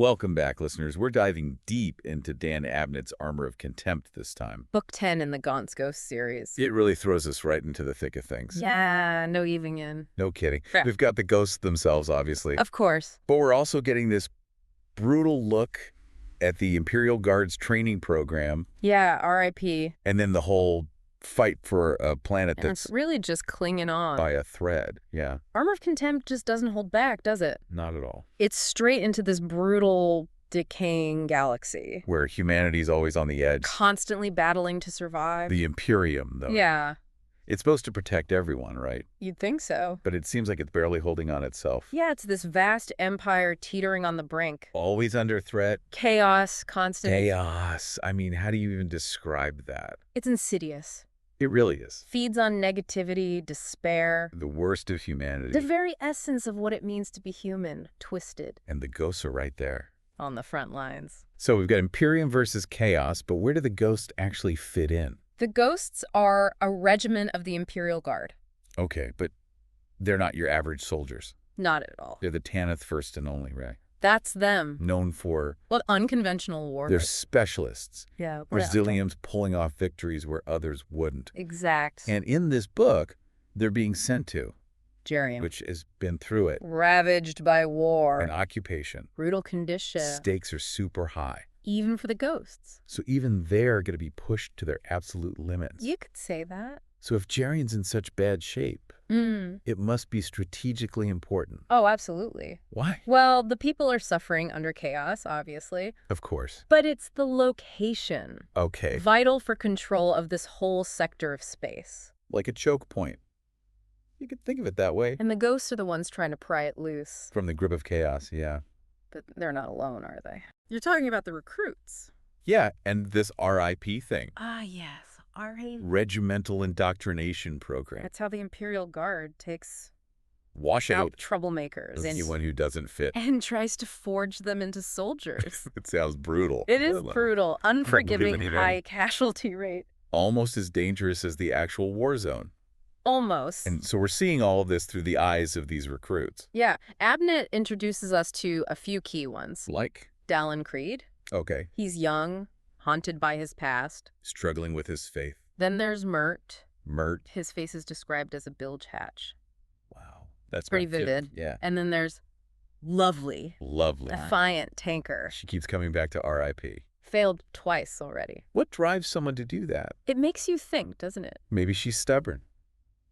Welcome back, listeners. We're diving deep into Dan Abnett's Armour of Contempt this time. Book 10 in the Gaunt's Ghost series. It really throws us right into the thick of things. Yeah, no evening in. No kidding. Yeah. We've got the ghosts themselves, obviously. Of course. But we're also getting this brutal look at the Imperial Guard's training program. Yeah, R.I.P. And then the whole fight for a planet And that's it's really just clinging on. by a thread. Yeah, Armour of Contempt just doesn't hold back, does it? not at all. It's straight into this brutal, decaying galaxy. Where humanity's always on the edge. Constantly battling to survive. The Imperium, though. Yeah, It's supposed to protect everyone, right? you'd think so. But it seems like it's barely holding on itself. Yeah, it's this vast empire teetering on the brink. Always under threat. Chaos, constant. Chaos. I mean, how do you even describe that? It's insidious. It really is. Feeds on negativity, despair. The worst of humanity. The very essence of what it means to be human, twisted. And the ghosts are right there. On the front lines. So we've got Imperium versus Chaos, but where do the ghosts actually fit in? The ghosts are a regiment of the Imperial Guard. Okay, but they're not your average soldiers. Not at all. They're the Tanith first and only, right? That's them. Known for Well, unconventional warfare. their specialists. Yeah. Brazilians pulling off victories where others wouldn't. Exact. And in this book, they're being sent to, Jerium. which has been through it. Ravaged by war. An occupation. Brutal condition. Stakes are super high. Even for the ghosts. So even they're going to be pushed to their absolute limits. You could say that. So if Jerian's in such bad shape, Mm. it must be strategically important. Oh, absolutely. Why? Well, the people are suffering under chaos, obviously. Of course. But it's the location. Okay. Vital for control of this whole sector of space. Like a choke point. You could think of it that way. And the ghosts are the ones trying to pry it loose. From the grip of chaos, yeah. But they're not alone, are they? You're talking about the recruits. Yeah, and this RIP thing. Ah, yes. R.A. Regimental Indoctrination Program. That's how the Imperial Guard takes Wash out out troublemakers anyone who doesn't fit. and tries to forge them into soldiers. It sounds brutal. It is Well, brutal, unforgiving, anything. high casualty rate. Almost as dangerous as the actual war zone. Almost. And so we're seeing all of this through the eyes of these recruits. Yeah, Abnett introduces us to a few key ones. Like? Dalin Criid. Okay. He's young, haunted by his past. Struggling with his faith. Then there's Merrt. Merrt. His face is described as a bilge hatch. Wow. That's Pretty my tip. vivid. Yeah. And then there's Lovely, Lovely. defiant tanker. She keeps coming back to RIP. Failed twice already. What drives someone to do that? It makes you think, doesn't it? Maybe she's stubborn.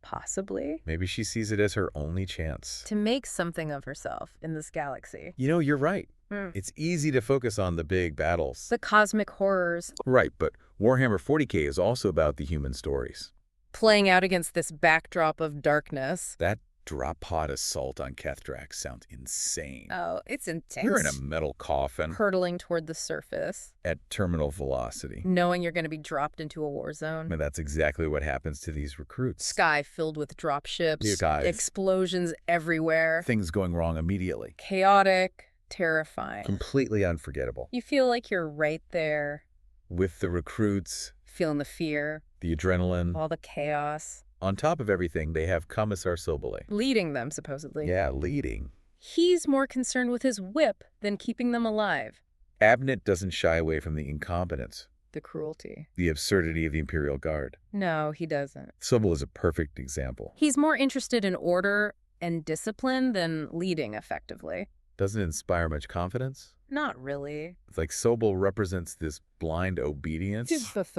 Possibly. Maybe she sees it as her only chance. To make something of herself in this galaxy. You know, you're right. Mm. It's easy to focus on the big battles. The cosmic horrors. Right, but Warhammer 40K is also about the human stories. Playing out against this backdrop of darkness. That drop pod assault on Kethdrax sounds insane. Oh, it's intense. You're in a metal coffin Hurtling toward the surface. at terminal velocity. Knowing you're going to be dropped into a war zone. And that's exactly what happens to these recruits. Sky filled with dropships. Skies. Explosions everywhere. Things going wrong immediately. Chaotic. Terrifying. Completely unforgettable. You feel like you're right there. With the recruits, Feeling the fear. the adrenaline. All the chaos. On top of everything, they have Commissar Sobole. Leading them, supposedly. Yeah, leading. He's more concerned with his whip than keeping them alive. Abnett doesn't shy away from the incompetence, The cruelty. the absurdity of the Imperial Guard. No, he doesn't. Sobel is a perfect example. He's more interested in order and discipline than leading effectively. Doesn't inspire much confidence. Not really. It's like Sobel represents this blind obedience,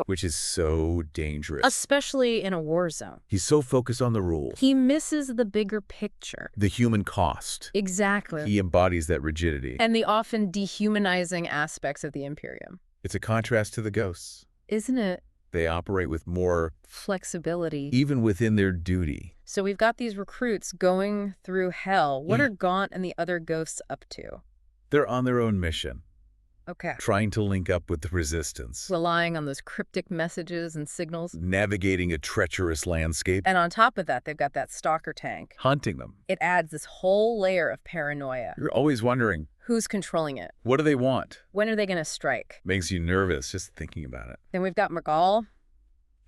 which is so dangerous. Especially in a war zone. He's so focused on the rules, He misses the bigger picture. the human cost. Exactly. He embodies that rigidity. And the often dehumanizing aspects of the Imperium. It's a contrast to the ghosts. Isn't it? They operate with more, Flexibility. even within their duty. So we've got these recruits going through hell. What are Gaunt and the other ghosts up to? They're on their own mission, Okay. trying to link up with the resistance, Relying on those cryptic messages and signals. navigating a treacherous landscape, And on top of that, they've got that stalker tank. hunting them. It adds this whole layer of paranoia. You're always wondering, Who's controlling it? what do they want? When are they going to strike? Makes you nervous just thinking about it. Then we've got McGall,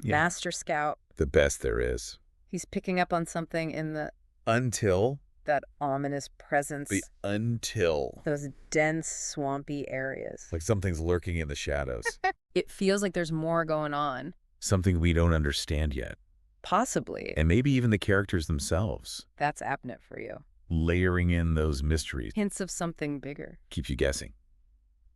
Yeah. Master Scout. The best there is. He's picking up on something in the... Until That ominous presence. The until. Those dense, swampy areas. Like something's lurking in the shadows. It feels like there's more going on. Something we don't understand yet. Possibly. And maybe even the characters themselves. That's Abnett for you. Layering in those mysteries. Hints of something bigger. Keeps you guessing.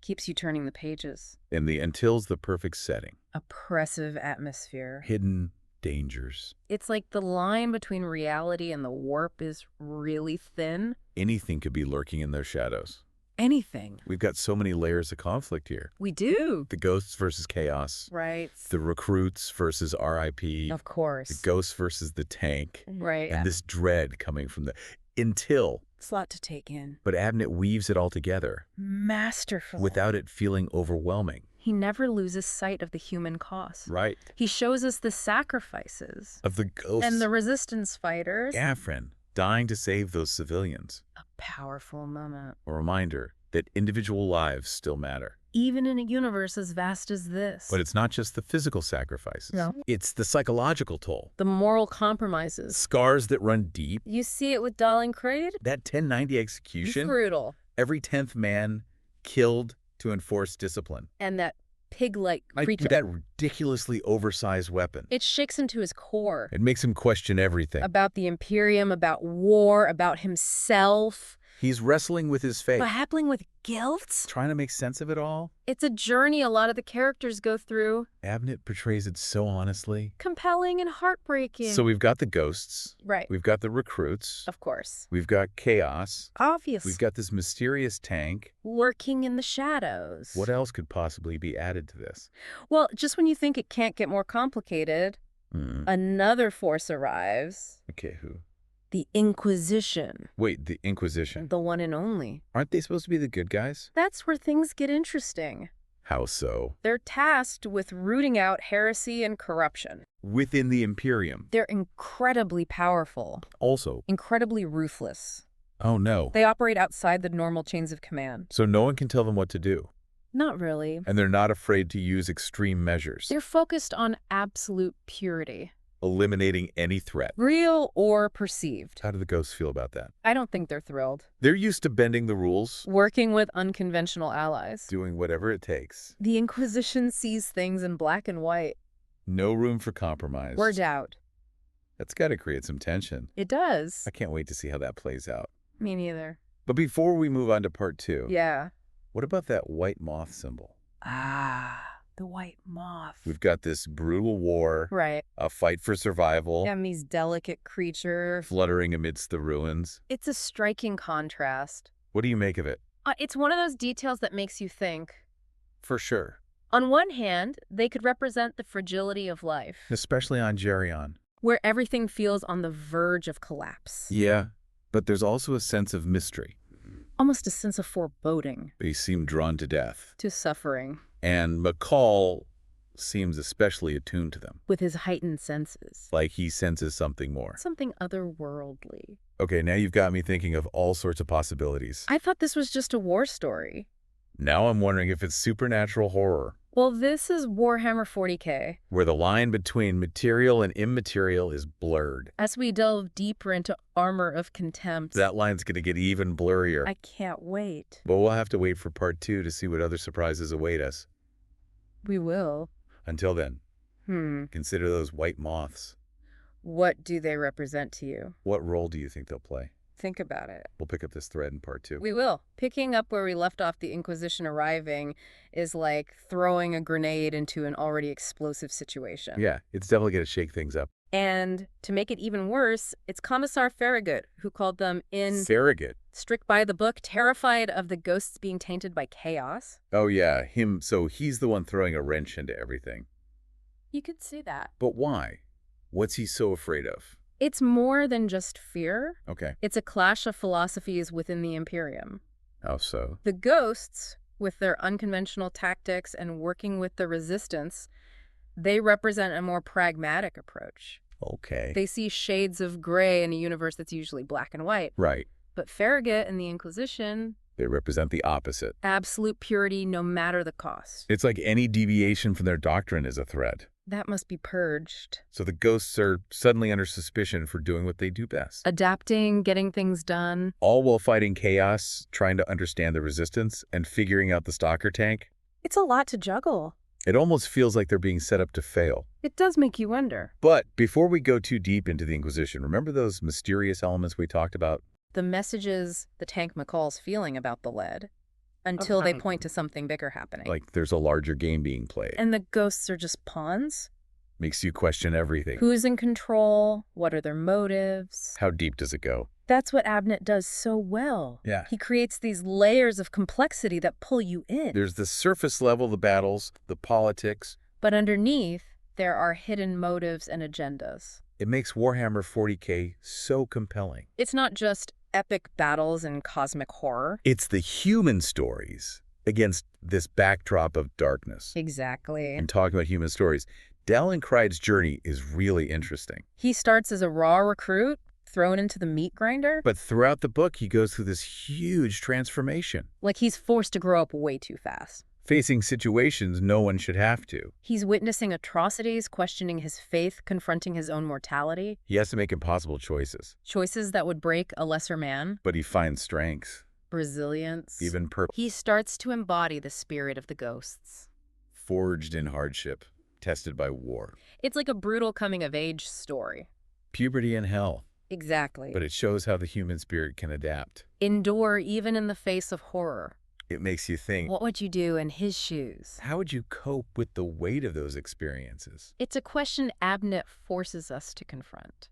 Keeps you turning the pages. And the until's the perfect setting. Oppressive atmosphere. Hidden dangers. It's like the line between reality and the warp is really thin. Anything could be lurking in those shadows. Anything. We've got so many layers of conflict here. We do. The ghosts versus chaos. Right. The recruits versus RIP. Of course. The ghosts versus the tank. Right. And this dread coming from the until. It's a lot to take in. But Abnett weaves it all together. Masterful. Without it feeling overwhelming. He never loses sight of the human cost. Right. He shows us the sacrifices. Of the ghosts. And the resistance fighters. Yeah, friend. Dying to save those civilians. A powerful moment. A reminder that individual lives still matter. Even in a universe as vast as this. But it's not just the physical sacrifices. No. It's the psychological toll. The moral compromises. Scars that run deep. You see it with Dalin Criid? That 1090 execution. It's brutal. Every 10th man killed to enforce discipline. And that pig-like creature. That ridiculously oversized weapon. It shakes him to his core. It makes him question everything. About the Imperium, about war, about himself. He's wrestling with his fate. Grappling with guilt? Trying to make sense of it all. It's a journey a lot of the characters go through. Abnett portrays it so honestly. Compelling and heartbreaking. So we've got the ghosts. Right. We've got the recruits. Of course. We've got chaos. Obviously. We've got this mysterious tank. Lurking in the shadows. What else could possibly be added to this? Well, just when you think it can't get more complicated, another force arrives. Okay, who? The Inquisition. Wait, the Inquisition? The one and only. Aren't they supposed to be the good guys? That's where things get interesting. How so? They're tasked with rooting out heresy and corruption. Within the Imperium. They're incredibly powerful. Also. Incredibly ruthless. Oh, no. They operate outside the normal chains of command. So no one can tell them what to do. Not really. And they're not afraid to use extreme measures. They're focused on absolute purity. Eliminating any threat. Real or perceived. How do the ghosts feel about that? I don't think they're thrilled. They're used to bending the rules. Working with unconventional allies. Doing whatever it takes. The Inquisition sees things in black and white. No room for compromise. Or doubt. That's got to create some tension. It does. I can't wait to see how that plays out. Me neither. But before we move on to part 2. Yeah. What about that white moth symbol? Ah. The white moth. We've got this brutal war. Right. A fight for survival. And these delicate creatures. Fluttering amidst the ruins. It's a striking contrast. What do you make of it? It's one of those details that makes you think. For sure. On one hand, they could represent the fragility of life. Especially on Geryon. Where everything feels on the verge of collapse. Yeah, but there's also a sense of mystery. Almost a sense of foreboding. They seem drawn to death. To suffering. And McCall seems especially attuned to them. With his heightened senses. Like he senses something more. Something otherworldly. Okay, now you've got me thinking of all sorts of possibilities. I thought this was just a war story. Now I'm wondering if it's supernatural horror. Well, this is Warhammer 40K. Where the line between material and immaterial is blurred. As we delve deeper into Armour of Contempt. That line's going to get even blurrier. I can't wait. But we'll have to wait for part 2 to see what other surprises await us. We will. Until then, consider those white moths. What do they represent to you? What role do you think they'll play? Think about it. We'll pick up this thread in part 2. We will. Picking up where we left off, the Inquisition arriving is like throwing a grenade into an already explosive situation. Yeah, it's definitely going to shake things up. And to make it even worse, it's Commissar Farragut who called them in... Farragut? Strict by the book, terrified of the ghosts being tainted by chaos. Oh yeah, him. So he's the one throwing a wrench into everything. You could see that. But why? What's he so afraid of? It's more than just fear. Okay. It's a clash of philosophies within the Imperium. How so? The ghosts, with their unconventional tactics and working with the resistance, they represent a more pragmatic approach. Okay. They see shades of gray in a universe that's usually black and white. Right. But Farragut and the Inquisition... They represent the opposite. Absolute purity no matter the cost. It's like any deviation from their doctrine is a threat. That must be purged. So the ghosts are suddenly under suspicion for doing what they do best. Adapting, getting things done. All while fighting chaos, trying to understand the resistance, and figuring out the stalker tank. It's a lot to juggle. It almost feels like they're being set up to fail. It does make you wonder. But before we go too deep into the Inquisition, remember those mysterious elements we talked about? The messages the tank McCall's feeling about the lead, until they point to something bigger happening. Like there's a larger game being played. And the ghosts are just pawns? Makes you question everything. Who's in control? What are their motives? How deep does it go? That's what Abnett does so well. Yeah. He creates these layers of complexity that pull you in. There's the surface level, the battles, the politics. But underneath, there are hidden motives and agendas. It makes Warhammer 40K so compelling. It's not just epic battles and cosmic horror. It's the human stories against this backdrop of darkness. Exactly. And talking about human stories, Dalin Criid's journey is really interesting. He starts as a raw recruit, thrown into the meat grinder. But throughout the book, he goes through this huge transformation. Like he's forced to grow up way too fast. Facing situations no one should have to. He's witnessing atrocities, questioning his faith, confronting his own mortality. He has to make impossible choices. Choices that would break a lesser man. But he finds strength. Resilience. Even purpose. He starts to embody the spirit of the ghosts. Forged in hardship, tested by war. It's like a brutal coming-of-age story. Puberty and hell. Exactly. But it shows how the human spirit can adapt. Endure even in the face of horror. It makes you think, What would you do in his shoes? how would you cope with the weight of those experiences? It's a question Abnett forces us to confront.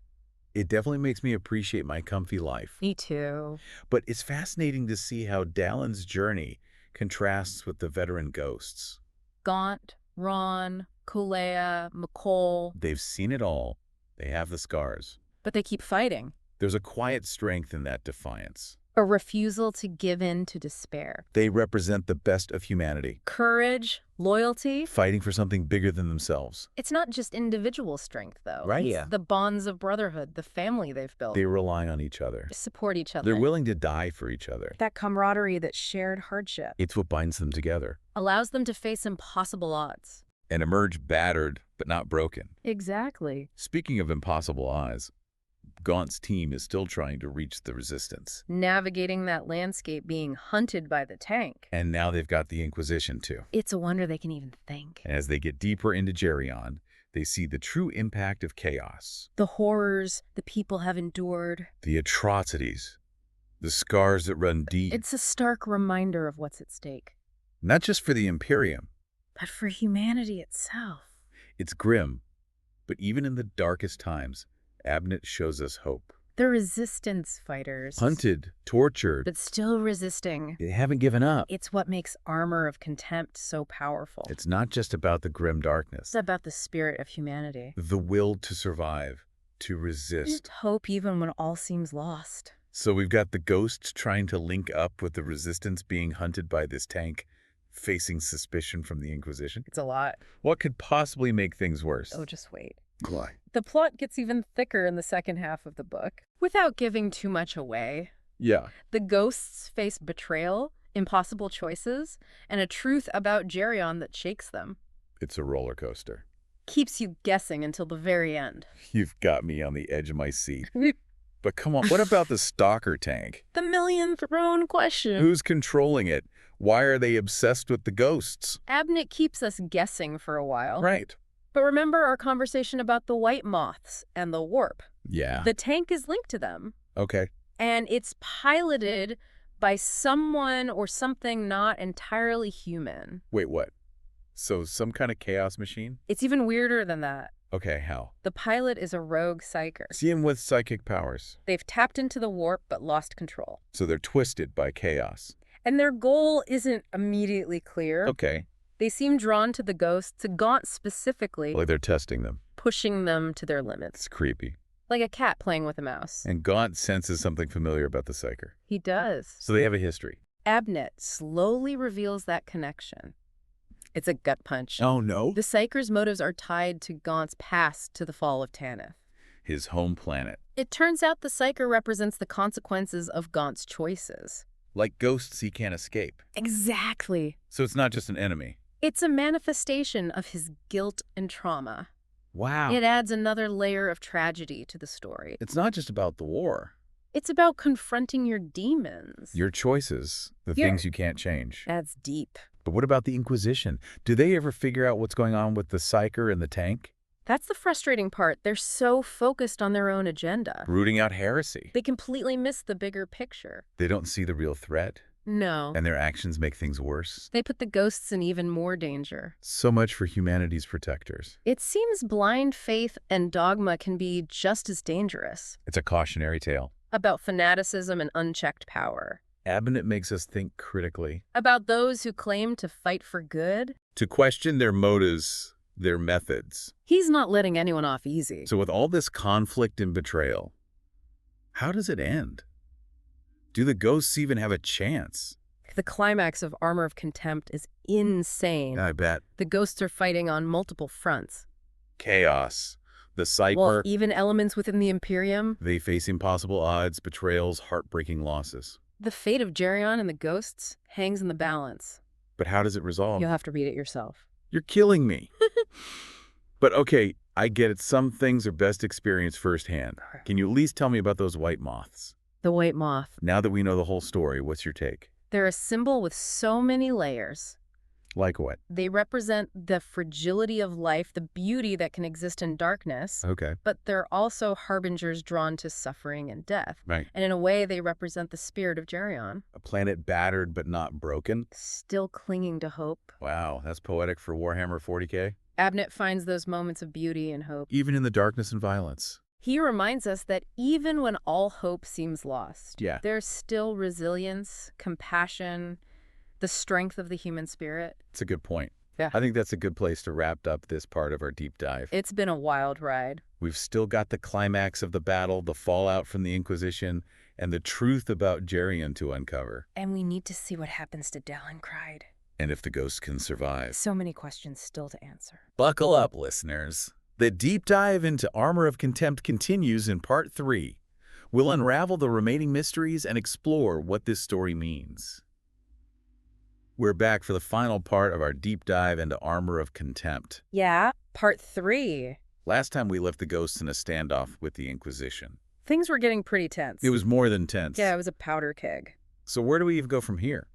It definitely makes me appreciate my comfy life. Me too. But it's fascinating to see how Dalin's journey contrasts with the veteran ghosts. Gaunt, Ron, Kulea, McCall. They've seen it all. They have the scars. But they keep fighting. There's a quiet strength in that defiance. A refusal to give in to despair. They represent the best of humanity, Courage, loyalty. fighting for something bigger than themselves. It's not just individual strength, though. Right. It's Yeah. the bonds of brotherhood, the family they've built. They rely on each other. Support each other. They're willing to die for each other. That camaraderie, that shared hardship, It's what binds them together allows them to face impossible odds. and emerge battered but not broken. Exactly. Speaking of impossible odds, Gaunt's team is still trying to reach the resistance. Navigating that landscape, being hunted by the tank. And now they've got the Inquisition too. It's a wonder they can even think. And as they get deeper into Geryon, they see the true impact of chaos. The horrors the people have endured. The atrocities. The scars that run deep. It's a stark reminder of what's at stake. Not just for the Imperium. But for humanity itself. It's grim. But even in the darkest times, Abnett shows us hope. The resistance fighters. Hunted, tortured. But still resisting. They haven't given up. It's what makes Armour of Contempt so powerful. It's not just about the grim darkness. It's about the spirit of humanity. The will to survive, to resist. Hope even when all seems lost. So we've got the ghosts trying to link up with the resistance being hunted by this tank, facing suspicion from the Inquisition. It's a lot. What could possibly make things worse? Oh, just wait. Why? The plot gets even thicker in the second half of the book. Without giving too much away, Yeah. the ghosts face betrayal, impossible choices, and a truth about Geryon that shakes them. It's a roller coaster. Keeps you guessing until the very end. You've got me on the edge of my seat. But come on, what about the stalker tank? The million-thrown question. Who's controlling it? Why are they obsessed with the ghosts? Abnett keeps us guessing for a while. Right. But remember our conversation about the white moths and the warp. Yeah. The tank is linked to them. Okay. And it's piloted by someone or something not entirely human. Wait, what? So some kind of chaos machine? It's even weirder than that. Okay, how? The pilot is a rogue psyker. See him with psychic powers. They've tapped into the warp but lost control. So they're twisted by chaos. And their goal isn't immediately clear. Okay. They seem drawn to the ghosts, to Gaunt specifically, Like they're testing them. pushing them to their limits. It's creepy. Like a cat playing with a mouse. And Gaunt senses something familiar about the psyker. He does. So they have a history. Abnett slowly reveals that connection. It's a gut punch. Oh, no? The psyker's motives are tied to Gaunt's past, to the fall of Tanith. His home planet. It turns out the psyker represents the consequences of Gaunt's choices. Like ghosts he can't escape. Exactly. So it's not just an enemy. It's a manifestation of his guilt and trauma. Wow. It adds another layer of tragedy to the story. It's not just about the war. It's about confronting your demons. Your choices, the things you can't change. That's deep. But what about the Inquisition? Do they ever figure out what's going on with the psyker and the tank? That's the frustrating part. They're so focused on their own agenda. Rooting out heresy. They completely miss the bigger picture. They don't see the real threat. No. And their actions make things worse. They put the ghosts in even more danger. So much for humanity's protectors. It seems blind faith and dogma can be just as dangerous. It's a cautionary tale. About fanaticism and unchecked power. Abnett makes us think critically. About those who claim to fight for good. To question their motives, their methods. He's not letting anyone off easy. So with all this conflict and betrayal, how does it end? Do the ghosts even have a chance? The climax of Armour of Contempt is insane. I bet. The ghosts are fighting on multiple fronts. Chaos. The Cyper. Well, even elements within the Imperium. They face impossible odds, betrayals, heartbreaking losses. The fate of Geryon and the ghosts hangs in the balance. But how does it resolve? You'll have to read it yourself. You're killing me. But okay, I get it. Some things are best experienced firsthand. Can you at least tell me about those white moths? The White Moth. Now that we know the whole story, what's your take? They're a symbol with so many layers. Like what? They represent the fragility of life, the beauty that can exist in darkness. Okay. But they're also harbingers drawn to suffering and death. Right. And in a way, they represent the spirit of Geryon. A planet battered but not broken? Still clinging to hope. Wow, that's poetic for Warhammer 40K. Abnett finds those moments of beauty and hope. Even in the darkness and violence. He reminds us that even when all hope seems lost, Yeah. there's still resilience, compassion, the strength of the human spirit. It's a good point. Yeah. I think that's a good place to wrap up this part of our deep dive. It's been a wild ride. We've still got the climax of the battle, the fallout from the Inquisition, and the truth about Geryon to uncover. And we need to see what happens to Dalin Criid. And if the ghosts can survive. So many questions still to answer. Buckle up, listeners. The deep dive into Armour of Contempt continues in Part 3. We'll unravel the remaining mysteries and explore what this story means. We're back for the final part of our deep dive into Armour of Contempt. Yeah, Part 3. Last time we left the ghosts in a standoff with the Inquisition. Things were getting pretty tense. It was more than tense. Yeah, it was a powder keg. So where do we even go from here?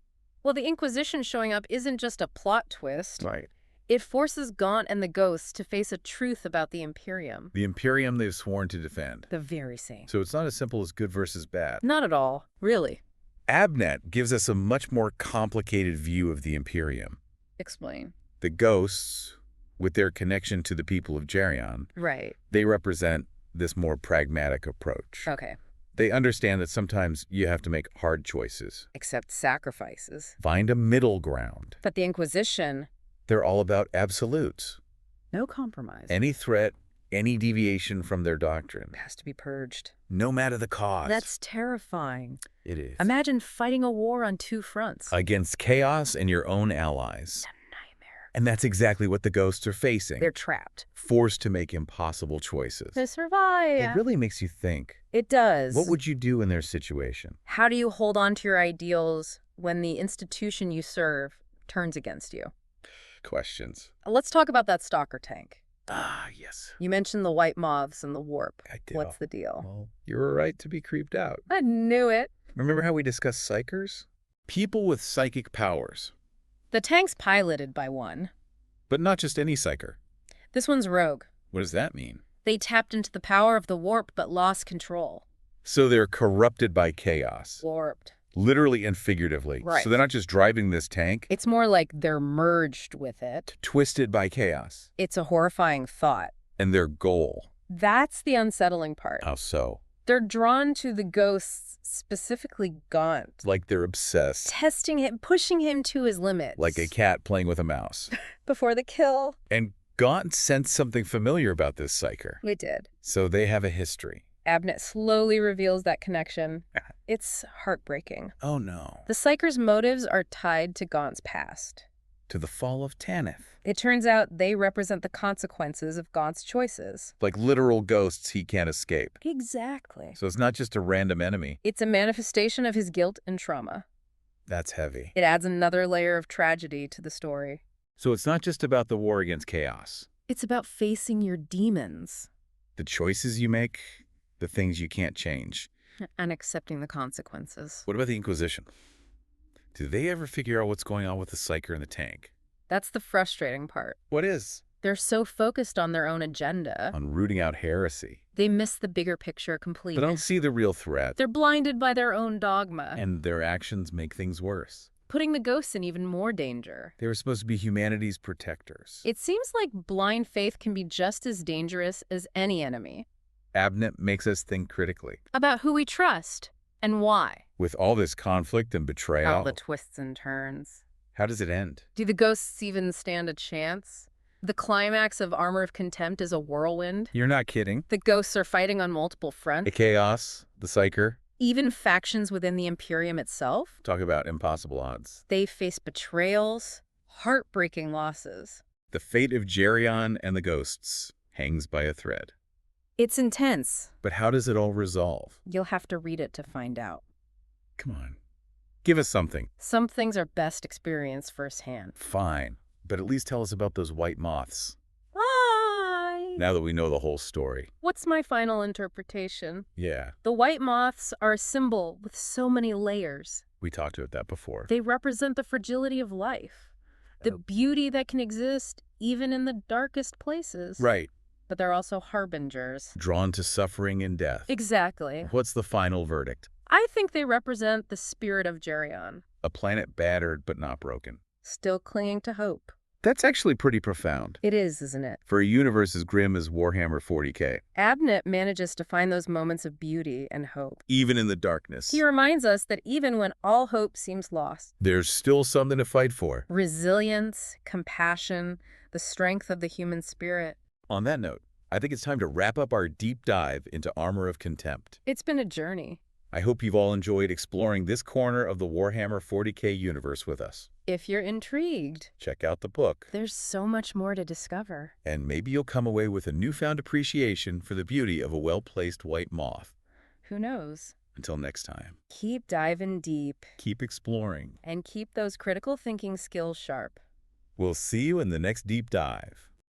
Well, the Inquisition showing up isn't just a plot twist. Right. It forces Gaunt and the ghosts to face a truth about the Imperium. The Imperium they've sworn to defend. The very same. So it's not as simple as good versus bad. Not at all, really. Abnett gives us a much more complicated view of the Imperium. Explain. The ghosts, with their connection to the people of Geryon, Right. they represent this more pragmatic approach. Okay. They understand that sometimes you have to make hard choices. Except sacrifices. Find a middle ground. But the Inquisition, They're all about absolutes. no compromise. Any threat, any deviation from their doctrine, Has to be purged. no matter the cost. That's terrifying. It is. Imagine fighting a war on two fronts. Against chaos and your own allies. It's a nightmare. And that's exactly what the ghosts are facing. They're trapped. Forced to make impossible choices. To survive. It really makes you think. It does. What would you do in their situation? How do you hold on to your ideals when the institution you serve turns against you? Questions. Let's talk about that stalker tank. Ah, yes. You mentioned the white moths and the warp. I did. What's the deal? Well, you were right to be creeped out. I knew it. Remember how we discussed psychers? People with psychic powers. The tank's piloted by one. But not just any psyker. This one's rogue. What does that mean? They tapped into the power of the warp but lost control. So they're corrupted by chaos. Warped. Literally and figuratively. Right. So they're not just driving this tank. It's more like they're merged with it. Twisted by chaos. It's a horrifying thought. And their goal. That's the unsettling part. How so? They're drawn to the ghosts, specifically Gaunt. Like they're obsessed. Testing him, pushing him to his limits. Like a cat playing with a mouse. Before the kill. And Gaunt sensed something familiar about this psyker. We did. So they have a history. Abnett slowly reveals that connection. It's heartbreaking. Oh no. The psyker's motives are tied to Gaunt's past. To the fall of Tanith. It turns out they represent the consequences of Gaunt's choices. Like literal ghosts he can't escape. Exactly. So it's not just a random enemy. It's a manifestation of his guilt and trauma. That's heavy. It adds another layer of tragedy to the story. So it's not just about the war against chaos. It's about facing your demons. The choices you make, the things you can't change. And accepting the consequences. What about the Inquisition? Do they ever figure out what's going on with the psyker in the tank? That's the frustrating part. What is? They're so focused on their own agenda. On rooting out heresy. They miss the bigger picture They completely. don't see the real threat. They're blinded by their own dogma. And their actions make things worse. Putting the ghosts in even more danger. They were supposed to be humanity's protectors. It seems like blind faith can be just as dangerous as any enemy. Abnett makes us think critically. About who we trust and why. With all this conflict and betrayal, All the twists and turns. how does it end? Do the ghosts even stand a chance? The climax of Armour of Contempt is a whirlwind. You're not kidding. The ghosts are fighting on multiple fronts. The chaos, the psyker. Even factions within the Imperium itself. Talk about impossible odds. They face betrayals, heartbreaking losses. The fate of Geryon and the ghosts hangs by a thread. It's intense. But how does it all resolve? You'll have to read it to find out. Come on. Give us something. Some things are best experienced firsthand. Fine. But at least tell us about those white moths. Bye! Now that we know the whole story. What's my final interpretation? Yeah, The white moths are a symbol with so many layers. we talked about that before. They represent the fragility of life, the beauty that can exist even in the darkest places. Right. But they're also harbingers. Drawn to suffering and death. Exactly. What's the final verdict? I think they represent the spirit of Geryon, A planet battered but not broken. still clinging to hope. That's actually pretty profound. It is, isn't it? For a universe as grim as Warhammer 40K. Abnett manages to find those moments of beauty and hope. Even in the darkness. He reminds us that even when all hope seems lost, There's still something to fight for. resilience, compassion, the strength of the human spirit. On that note, I think it's time to wrap up our deep dive into Armour of Contempt. It's been a journey. I hope you've all enjoyed exploring this corner of the Warhammer 40K universe with us. If you're intrigued, Check out the book, there's so much more to discover. and maybe you'll come away with a newfound appreciation for the beauty of a well-placed white moth. Who knows? Until next time, Keep diving deep keep exploring. and keep those critical thinking skills sharp. We'll see you in the next deep dive.